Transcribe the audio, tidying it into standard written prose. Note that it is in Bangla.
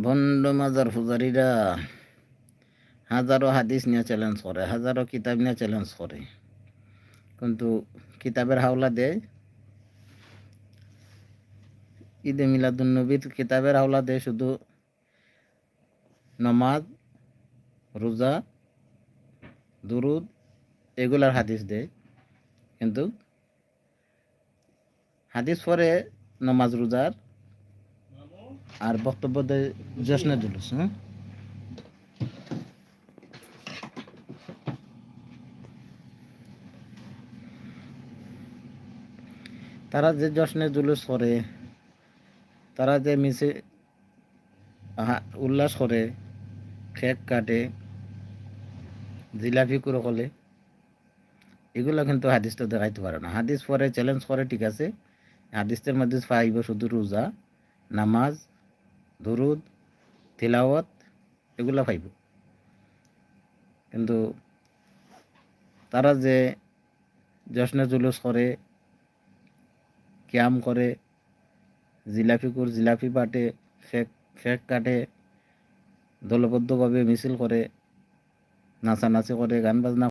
ভণ্ড মাজার পূজারীরা হাজারো হাদিস নিয়ে চ্যালেঞ্জ করে, হাজারো কিতাব নিয়ে চ্যালেঞ্জ করে, কিন্তু কিতাবের হাওলা দেয় ঈদে মিলাদুন্নবীর কিতাবের হাওলা দেয় শুধু নমাজ, রোজা, দুরুদ এগুলার হাদিস দেয়, কিন্তু হাদিস পরে নমাজ রোজার আর বক্তব্য দেয় জশ্নে জুলুস। তারা যে জশ্নে জুলুস করে, তারা যে মিছে উল্লাস করে, কেক কাটে, জিলাপি করে কলে, এগুলো কিন্তু হাদিস তো দেখাইতে পারে না। হাদিস পরে চ্যালেঞ্জ করে, ঠিক আছে, হাদিসের মধ্যে পাইব শুধু রোজা, নামাজ, দুরুদ, তিলাওয়াত এগুলো পাইব, কিন্তু তারা যে জশ্নে জুলুস করে, ক্যাম করে, জিলাপি বাটে, কেক কাটে, দলবদ্ধভাবে মিছিল করে, নাচানাচি করে, গান বাজনা